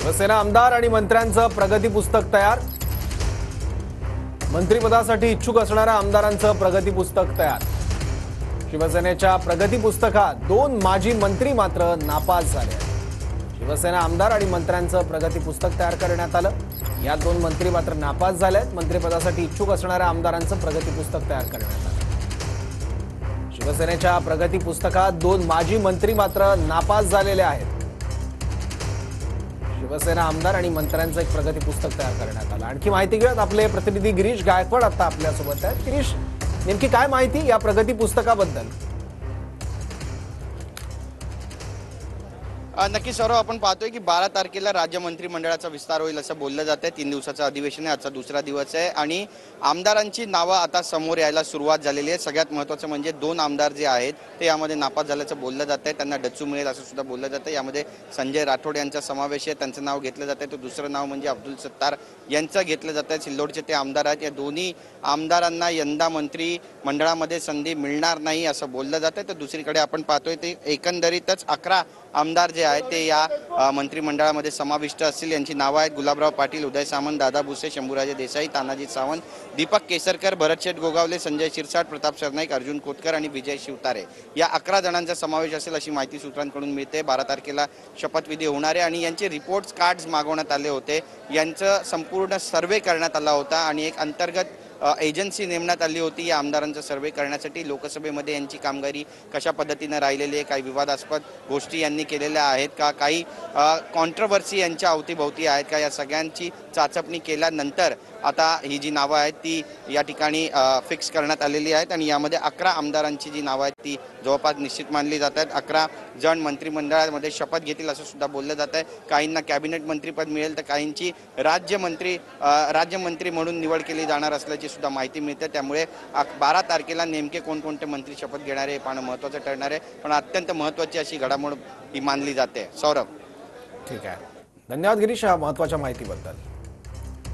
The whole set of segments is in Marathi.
शिवसेना आमदार आणि मंत्र्यांचं प्रगती पुस्तक तयार। मंत्रिपदासाठी इच्छुक असणाऱ्या आमदारांचं प्रगती पुस्तक तयार। शिवसेनेच्या प्रगती पुस्तकात 2 माजी मंत्री मात्र नापास झाले। शिवसेना आमदार आणि मंत्र्यांचं प्रगती पुस्तक तयार करण्यात आलं। यात 2 मंत्री मात्र नापास झालेत। मंत्रिपदासाठी इच्छुक असणाऱ्या आमदारांचं प्रगती पुस्तक तयार करण्यात आलं। शिवसेनेच्या प्रगती पुस्तकात 2 माजी मंत्री मात्र नापास झालेले आहेत। शिवसेना आमदार आणि मंत्र्यांचं एक प्रगती पुस्तक तयार करण्यात आलं। आणखी माहिती घेऊयात, आपले प्रतिनिधी गिरीश गायकवाड आता आपल्यासोबत आहेत। गिरीश, नेमकी काय माहिती या प्रगती पुस्तकाबद्दल? नक्की सौरव, आपण पाहतोय की 12 तारखेला राज्य मंत्रिमंडळाचा विस्तार होईल असं बोललं जातंय। 3 दिवसाचं अधिवेशन आहे, आजचा दुसरा दिवस आहे आणि आमदारांची नावं आता समोर यायला सुरुवात झालेली आहे। सगळ्यात महत्त्वाचं म्हणजे 2 आमदार जे आहेत ते यामध्ये नापास झाल्याचं बोललं जातंय। त्यांना डच्चू मिळेल असं सुद्धा बोललं जातंय। यामध्ये संजय राठोड यांचा समावेश आहे, त्यांचं नाव घेतलं जातंय। तर दुसरं नाव म्हणजे अब्दुल सत्तार यांचं घेतलं जातंय। सिल्लोडचे ते आमदार आहेत। या दोन्ही आमदारांना यंदा मंत्रिमंडळामध्ये संधी मिळणार नाही असं बोललं जातंय। तर दुसरीकडे आपण पाहतोय ते एकंदरीतच 11 आमदार जे आहेत ते या मंत्रिमंडळामध्ये समाविष्ट असतील। यांची नावं आहेत गुलाबराव पाटील, उदय सामंत, दादा भुसे, शंभूराजे देसाई, तानाजी सावंत, दीपक केसरकर, भरतशेठ गोगावले, संजय शिरसाट, प्रताप सरनाईक, अर्जुन खोतकर आणि विजय शिवतारे या 11 जणांचा समावेश असेल अशी माहिती सूत्रांकडून मिळते। 12 तारखेला शपथविधी होणार आहे आणि यांचे रिपोर्ट्स कार्ड्स मागवण्यात आले होते। यांचं संपूर्ण सर्वे करण्यात आला होता आणि एक अंतर्गत एजन्सी नेमण्यात आली होती या आमदारांचा सर्वे करण्यासाठी। लोकसभेमध्ये यांची कामगिरी कशा पद्धतीने राहिलेली आहे, काही विवादास्पद गोष्टी यांनी केलेल्या आहेत का, काही कॉन्ट्रोवर्सी यांच्या अवतीभोवती आहेत का, या सगळ्यांची चाचपणी केल्यानंतर आता ही जी नावं आहेत ती या ठिकाणी फिक्स करण्यात आलेली आहेत आणि यामध्ये 11 आमदारांची जी नावं आहेत ती जवळपास निश्चित मानली जात आहेत। 11 जण मंत्रिमंडळामध्ये शपथ घेतील असं सुद्धा बोललं जात आहे। काहींना कॅबिनेट मंत्रीपद मिळेल तर काहींची राज्यमंत्री म्हणून निवड केली जाणार असल्याची सुद्धा माहिती मिळते। त्यामुळे 12 तारखेला नेमके कोणकोणते मंत्री शपथ घेणार आहे पाहणं महत्त्वाचं ठरणार आहे, पण अत्यंत महत्त्वाची अशी घडामोड ही मानली जाते। सौरभ, ठीक आहे, धन्यवाद गिरीश या महत्त्वाच्या माहितीबद्दल।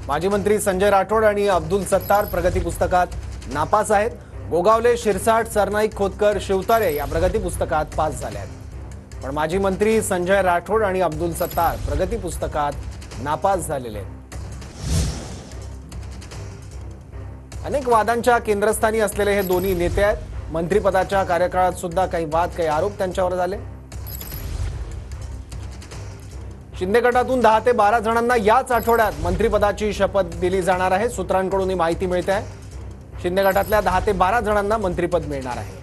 माजी मंत्री संजय राठोड आणि अब्दुल सत्तार प्रगती पुस्तकात नापास आहेत। गोगावले, शिरसाट, सरनाईक, खोतकर, शिवतारे या प्रगती पुस्तकात पास झाले आहेत, पण माजी मंत्री संजय राठोड आणि अब्दुल सत्तार प्रगती पुस्तकात नापास झालेले आहेत। अनेक वादांच्या केंद्रस्थानी असलेले हे दोन्ही नेते आहेत। मंत्रिपदाच्या कार्यकाळात सुद्धा काही वाद, काही आरोप त्यांच्यावर झाले। शिंदे गटातून 10 ते 12 जणांना याच आठवड्यात मंत्रिपदाची शपथ दिली जाणार आहे। सूत्रांकडून ही माहिती मिळते आहे। शिंदे गटातल्या 10 ते 12 जणांना मंत्रिपद मिळणार आहे।